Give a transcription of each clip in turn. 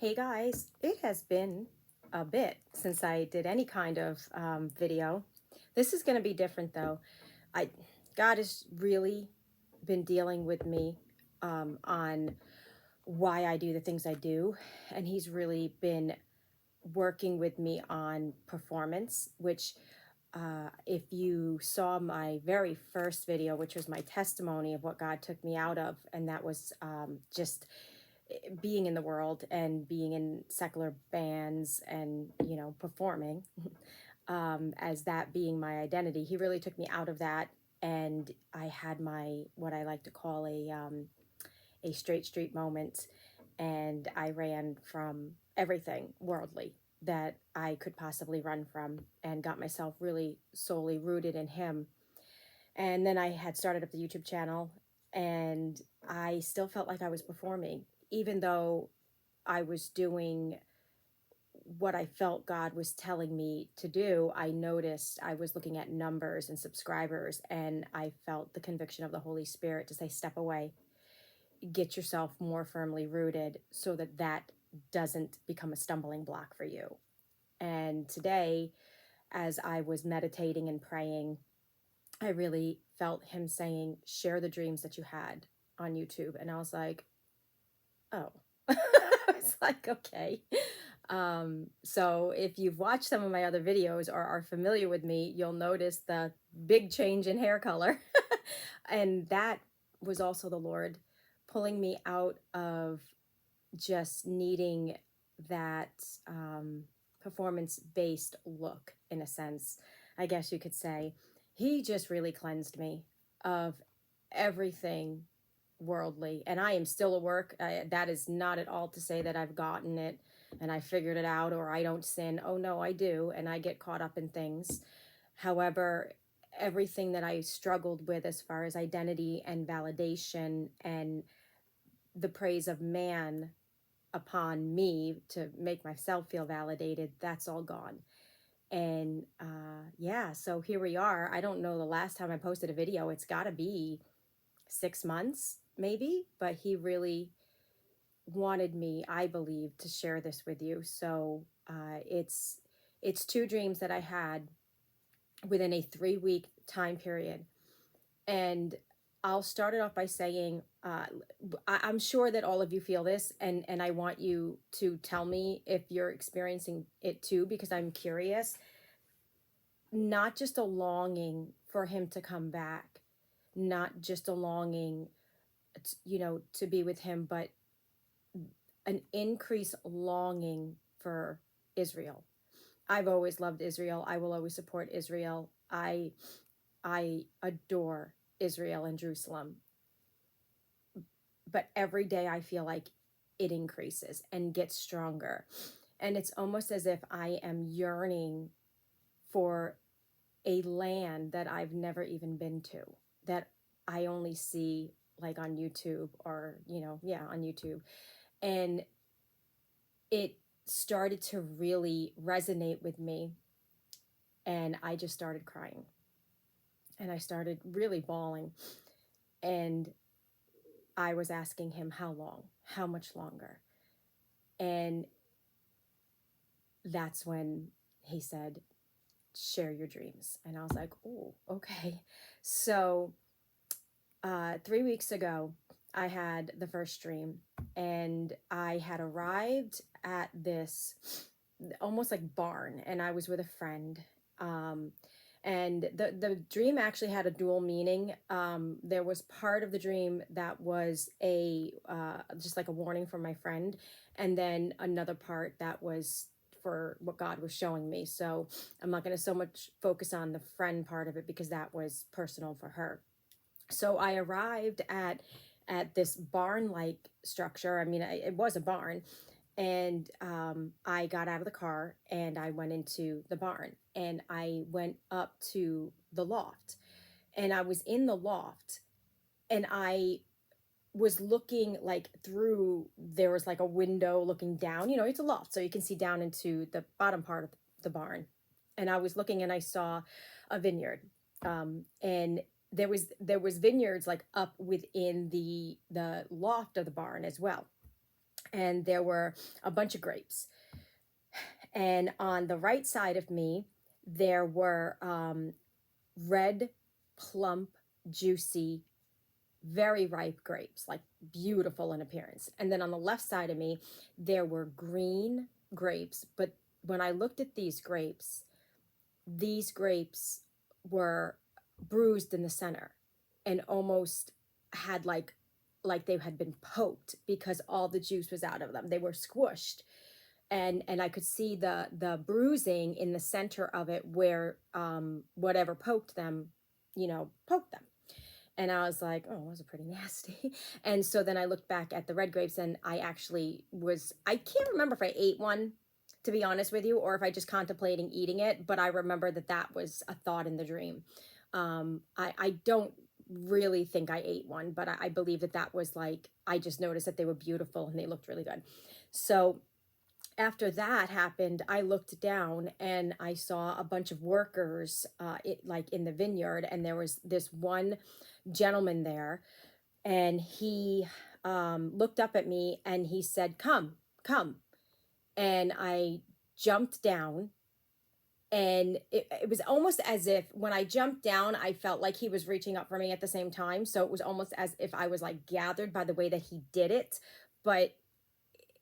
Hey guys, it has been a bit since I did any kind of video. This is going to be different though. I God has really been dealing with me on why I do the things I do, and He's really been working with me on performance, which if you saw my very first video, which was my testimony of what God took me out of, and that was just being in the world and being in secular bands and performing as that being my identity. He really took me out of that, and I had my what I like to call a straight street moment, and I ran from everything worldly that I could possibly run from, and got myself really solely rooted in Him. And then I had started up the YouTube channel, and I still felt like I was performing, even though I was doing what I felt God was telling me to do. I noticed I was looking at numbers and subscribers, and I felt the conviction of the Holy Spirit to say, step away, get yourself more firmly rooted so that that doesn't become a stumbling block for you. And today, as I was meditating and praying, I really felt Him saying, share the dreams that you had on YouTube. And I was like, oh. It's like, okay. So if you've watched some of my other videos or are familiar with me, you'll notice the big change in hair color. And that was also the Lord pulling me out of just needing that performance-based look, in a sense, I guess you could say. He just really cleansed me of everything worldly, and I am still a work. That is not at all to say that I've gotten it and I figured it out, or I don't sin. Oh no, I do, and I get caught up in things. However, everything that I struggled with as far as identity and validation and the praise of man upon me to make myself feel validated, that's all gone. And yeah, so here we are. I don't know the last time I posted a video. It's got to be 6 months maybe, but He really wanted me, I believe, to share this with you. So it's two dreams that I had within a 3-week time period. And I'll start it off by saying, I'm sure that all of you feel this, and I want you to tell me if you're experiencing it too, because I'm curious. Not just a longing for Him to come back, not just a longing, to be with Him, but an increased longing for Israel. I've always loved Israel. I will always support Israel. I adore Israel and Jerusalem. But every day I feel like it increases and gets stronger. And it's almost as if I am yearning for a land that I've never even been to, that I only see like on YouTube or, on YouTube. And it started to really resonate with me. And I just started crying. And I started really bawling. And I was asking Him, how long? How much longer? And that's when He said, share your dreams. And I was like, oh, okay. So 3 weeks ago, I had the first dream, and I had arrived at this almost like barn, and I was with a friend. And the dream actually had a dual meaning. There was part of the dream that was just like a warning from my friend, and then another part that was for what God was showing me. So I'm not going to so much focus on the friend part of it, because that was personal for her. So I arrived at this barn-like structure. I mean, it was a barn. And I got out of the car and I went into the barn, and I went up to the loft, and I was in the loft, and I was looking like through, there was like a window looking down, it's a loft, so you can see down into the bottom part of the barn. And I was looking, and I saw a vineyard. And there was vineyards like up within the loft of the barn as well. and there were a bunch of grapes. And on the right side of me, there were red, plump, juicy, very ripe grapes, like beautiful in appearance. And then on the left side of me, there were green grapes. But when I looked at these grapes were bruised in the center and almost had like they had been poked because all the juice was out of them. They were squished. And I could see the bruising in the center of it where whatever poked them, poked them. And I was like, oh, those are pretty nasty. And so then I looked back at the red grapes, and I can't remember if I ate one, to be honest with you, or if I just contemplating eating it. But I remember that was a thought in the dream. I don't really think I ate one, but I believe that was like, I just noticed that they were beautiful and they looked really good. So after that happened, I looked down and I saw a bunch of workers like in the vineyard, and there was this one gentleman there, and he looked up at me and he said, come, come. And I jumped down, and it was almost as if when I jumped down, I felt like he was reaching up for me at the same time. So it was almost as if I was like gathered by the way that he did it. But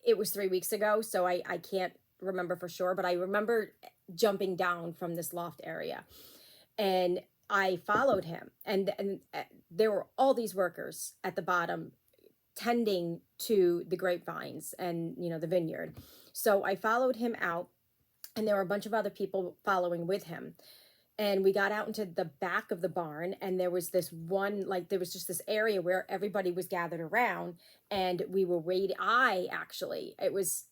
it was 3 weeks ago, so I can't remember for sure, but I remember jumping down from this loft area, and I followed him, and there were all these workers at the bottom tending to the grapevines and the vineyard. So I followed him out, and there were a bunch of other people following with him. And we got out into the back of the barn, and there was this one, like there was just this area where everybody was gathered around, and we were waiting. It was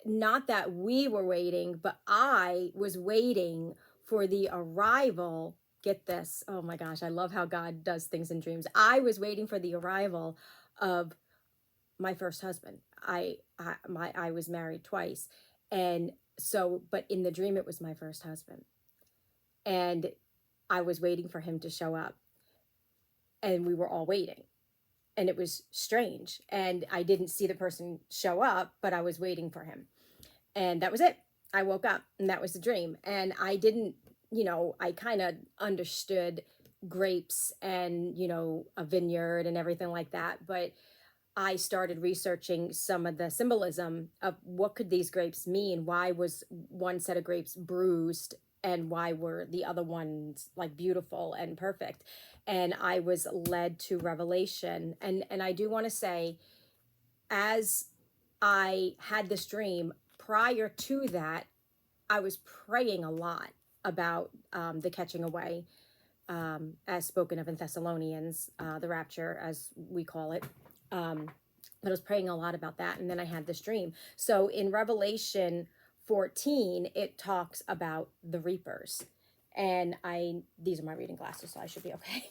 not that we were waiting, but I was waiting for the arrival. Get this. Oh my gosh. I love how God does things in dreams. I was waiting for the arrival of my first husband. I was married twice. And so, but in the dream, it was my first husband. And I was waiting for him to show up, and we were all waiting, and it was strange. And I didn't see the person show up, but I was waiting for him, and that was it. I woke up, and that was the dream. And I didn't, I kind of understood grapes and, a vineyard and everything like that. But I started researching some of the symbolism of what could these grapes mean? Why was one set of grapes bruised, and why were the other ones like beautiful and perfect? And I was led to Revelation. And I do want to say, as I had this dream, prior to that, I was praying a lot about the catching away, as spoken of in Thessalonians, the rapture, as we call it. But I was praying a lot about that. And then I had this dream. So in Revelation 14, it talks about the reapers. And these are my reading glasses, so I should be okay.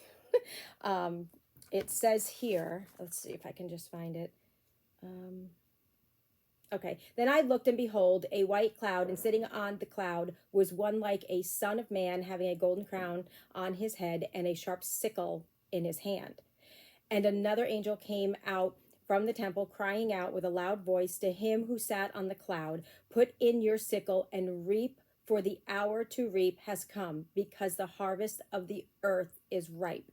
It says here, let's see if I can just find it. Okay. Then I looked, and behold, a white cloud, and sitting on the cloud was one like a son of man, having a golden crown on his head and a sharp sickle in his hand. And another angel came out from the temple, crying out with a loud voice to him who sat on the cloud, put in your sickle and reap, for the hour to reap has come, because the harvest of the earth is ripe.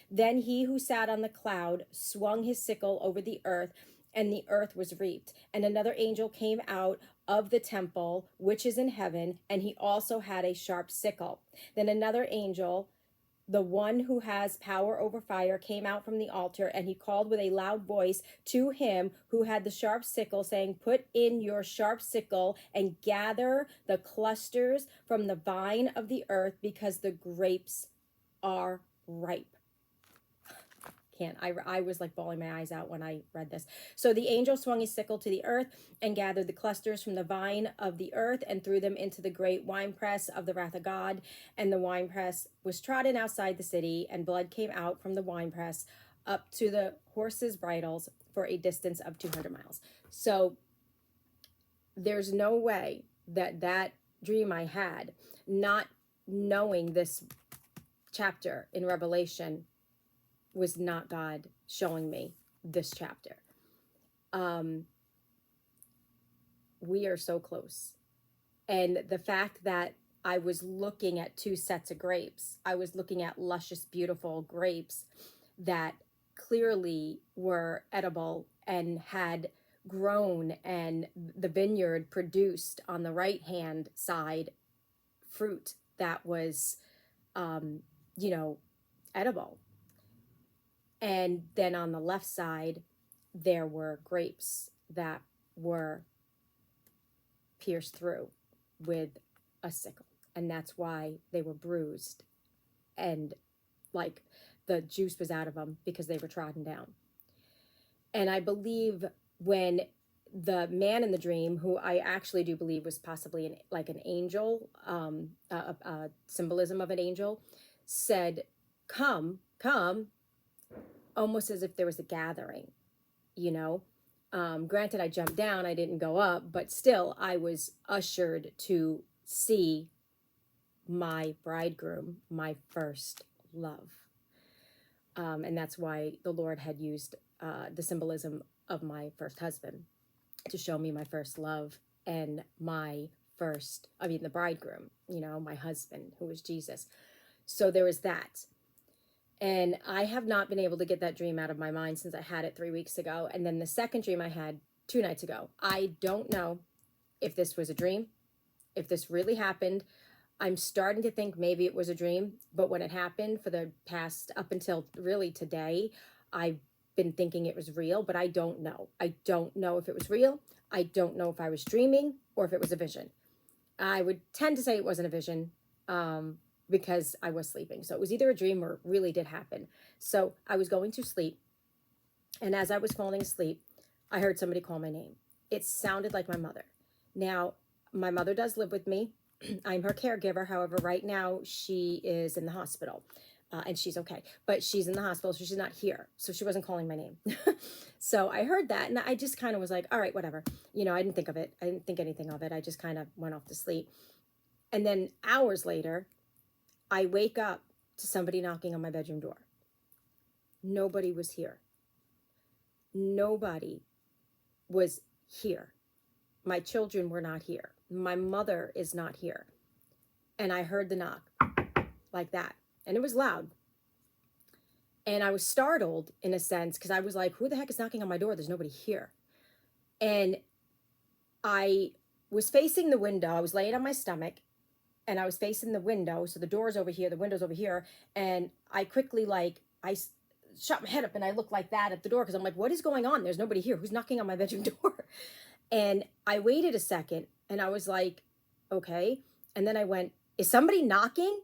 Then he who sat on the cloud swung his sickle over the earth, and the earth was reaped. And another angel came out of the temple, which is in heaven, and he also had a sharp sickle. Then another angel, the one who has power over fire, came out from the altar, and he called with a loud voice to him who had the sharp sickle, saying, put in your sharp sickle and gather the clusters from the vine of the earth, because the grapes are ripe. I was like bawling my eyes out when I read this. So the angel swung his sickle to the earth and gathered the clusters from the vine of the earth and threw them into the great winepress of the wrath of God. And the winepress was trodden outside the city, and blood came out from the winepress up to the horses' bridles for a distance of 200 miles. So there's no way that dream I had, not knowing this chapter in Revelation, was not God showing me this chapter. we are so close. And the fact that I was looking at two sets of grapes, I was looking at luscious, beautiful grapes that clearly were edible and had grown, and the vineyard produced on the right hand side fruit that was, you know, edible. And then on the left side, there were grapes that were pierced through with a sickle. And that's why they were bruised. And like the juice was out of them because they were trodden down. And I believe when the man in the dream, who I actually do believe was possibly an angel, a symbolism of an angel, said, come, come, almost as if there was a gathering, you know. Granted, I jumped down, I didn't go up, but still I was ushered to see my bridegroom, my first love. And that's why the Lord had used the symbolism of my first husband to show me my first love and the bridegroom, you know, my husband, who was Jesus. So there was that. And I have not been able to get that dream out of my mind since I had it 3 weeks ago. And then the second dream I had 2 nights ago. I don't know if this was a dream, if this really happened. I'm starting to think maybe it was a dream, but when it happened for the past, up until really today, I've been thinking it was real, but I don't know. I don't know if it was real. I don't know if I was dreaming or if it was a vision. I would tend to say it wasn't a vision, because I was sleeping. So it was either a dream or it really did happen. So I was going to sleep, and as I was falling asleep, I heard somebody call my name. It sounded like my mother. Now, my mother does live with me. I'm her caregiver. However, right now she is in the hospital, and she's okay. But she's in the hospital, so she's not here. So she wasn't calling my name. So I heard that, and I just kind of was like, all right, whatever. You know, I didn't think of it. I didn't think anything of it. I just kind of went off to sleep. And then hours later, I wake up to somebody knocking on my bedroom door. Nobody was here. Nobody was here. My children were not here. My mother is not here. And I heard the knock like that. And it was loud. And I was startled in a sense because I was like, who the heck is knocking on my door? There's nobody here. And I was facing the window. I was laying on my stomach. And I was facing the window, so the door's over here, the window's over here, and I quickly, I shot my head up and I looked like that at the door because I'm like, what is going on? There's nobody here. Who's knocking on my bedroom door? And I waited a second, and I was like, okay. And then I went, is somebody knocking?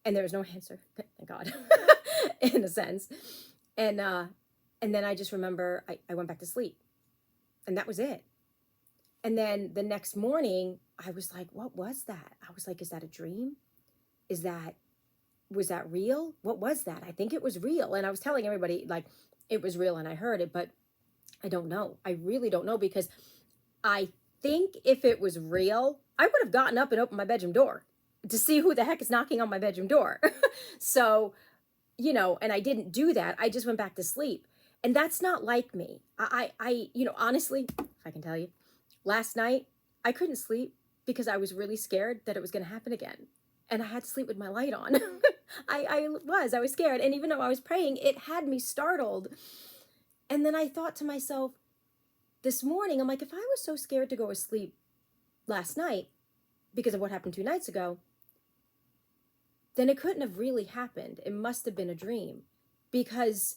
And there was no answer, thank God, in a sense. And then I just remember I went back to sleep, and that was it. And then the next morning, I was like, what was that? I was like, is that a dream? Was that real? What was that? I think it was real. And I was telling everybody, like, it was real and I heard it, but I don't know. I really don't know, because I think if it was real, I would have gotten up and opened my bedroom door to see who the heck is knocking on my bedroom door. So, you know, and I didn't do that. I just went back to sleep. And that's not like me. I you know, honestly, if I can tell you, last night, I couldn't sleep because I was really scared that it was going to happen again. And I had to sleep with my light on. I was scared. And even though I was praying, it had me startled. And then I thought to myself this morning, I'm like, if I was so scared to go to sleep last night because of what happened 2 nights ago, then it couldn't have really happened. It must have been a dream, because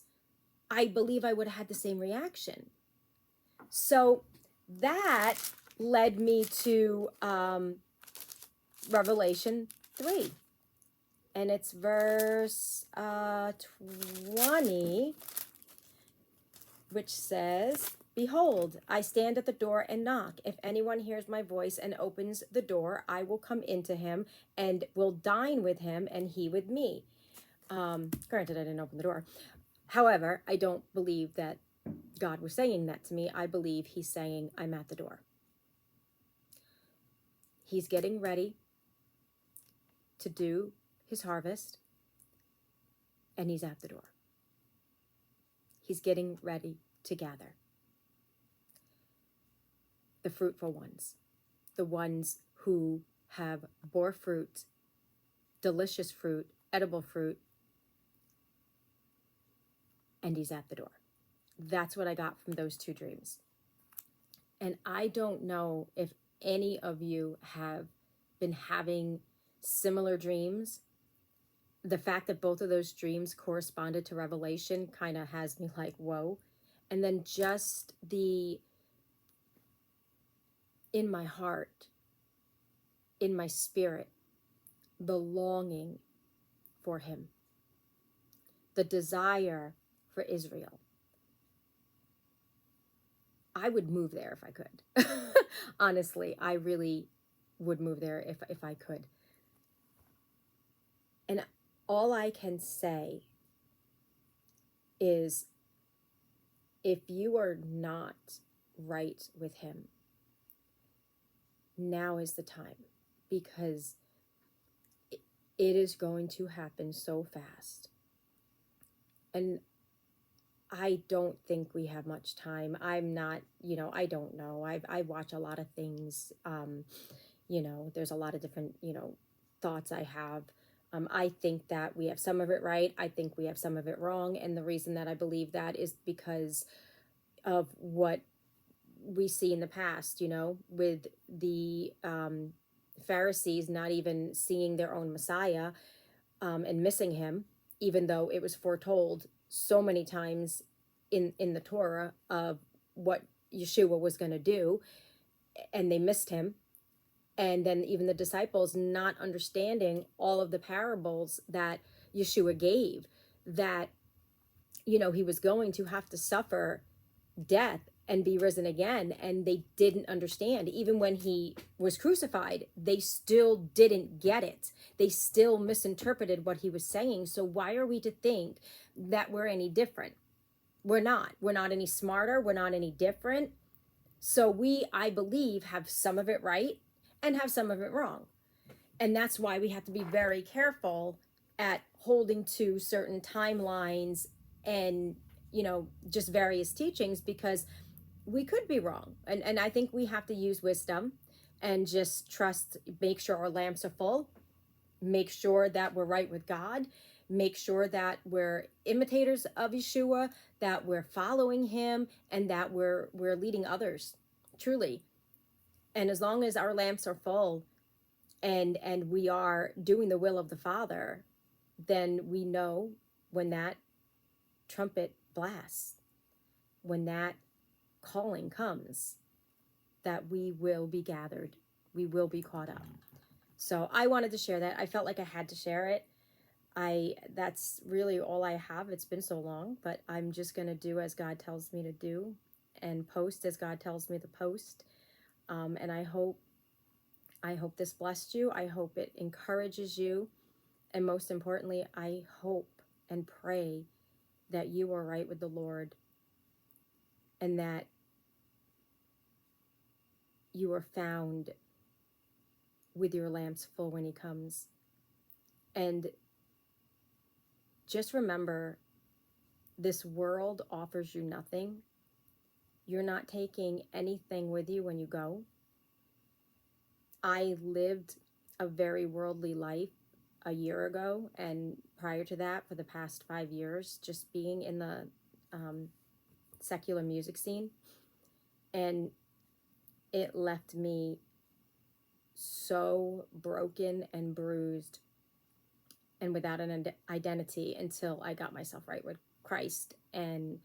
I believe I would have had the same reaction. So that led me to Revelation 3. And it's verse 20, which says, behold, I stand at the door and knock. If anyone hears my voice and opens the door, I will come into him and will dine with him and he with me. Granted, I didn't open the door. However, I don't believe that God was saying that to me. I believe he's saying, I'm at the door. He's getting ready to do his harvest, and he's at the door. He's getting ready to gather. the fruitful ones, the ones who have bore fruit, delicious fruit, edible fruit, and he's at the door. That's what I got from those two dreams. And I don't know if any of you have been having similar dreams. The fact that both of those dreams corresponded to Revelation kind of has me like, whoa. And then just in my heart, in my spirit, the longing for him, the desire for Israel. I would move there if I could. Honestly, I really would move there if I could. And all I can say is, if you are not right with him, now is the time, because it is going to happen so fast. And I don't think we have much time. I'm not, I don't know. I watch a lot of things. There's a lot of different, thoughts I have. I think that we have some of it right. I think we have some of it wrong. And the reason that I believe that is because of what we see in the past, with the Pharisees not even seeing their own Messiah, and missing him, even though it was foretold so many times in the Torah of what Yeshua was going to do, and they missed him. And then even the disciples not understanding all of the parables that Yeshua gave, that, he was going to have to suffer death and be risen again. And they didn't understand. Even when he was crucified, they still didn't get it. They still misinterpreted what he was saying. So why are we to think that we're any different? We're not. We're not any smarter. We're not any different. So we, I believe, have some of it right and have some of it wrong. And that's why we have to be very careful at holding to certain timelines and, just various teachings, because we could be wrong. And I think we have to use wisdom and just trust, make sure our lamps are full, make sure that we're right with God, make sure that we're imitators of Yeshua, that we're following him, and that we're leading others, truly. And as long as our lamps are full and we are doing the will of the Father, then we know when that trumpet blasts, when that calling comes, that we will be gathered, we will be caught up. So I wanted to share that. I felt like I had to share it. That's really all I have. It's been so long, but I'm just going to do as God tells me to do and post as God tells me to post. And I hope this blessed you. I hope it encourages you. And most importantly, I hope and pray that you are right with the Lord, and that you are found with your lamps full when he comes. And just remember, this world offers you nothing. You're not taking anything with you when you go. I lived a very worldly life a year ago, and prior to that, for the past 5 years, just being in the secular music scene. And it left me so broken and bruised and without an identity until I got myself right with Christ and,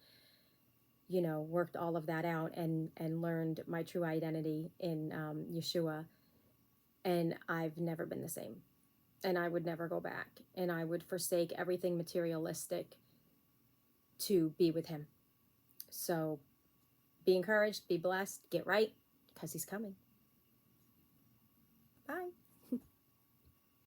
worked all of that out and learned my true identity in Yeshua. And I've never been the same. And I would never go back. And I would forsake everything materialistic to be with him. So be encouraged, be blessed, get right, because he's coming. Bye.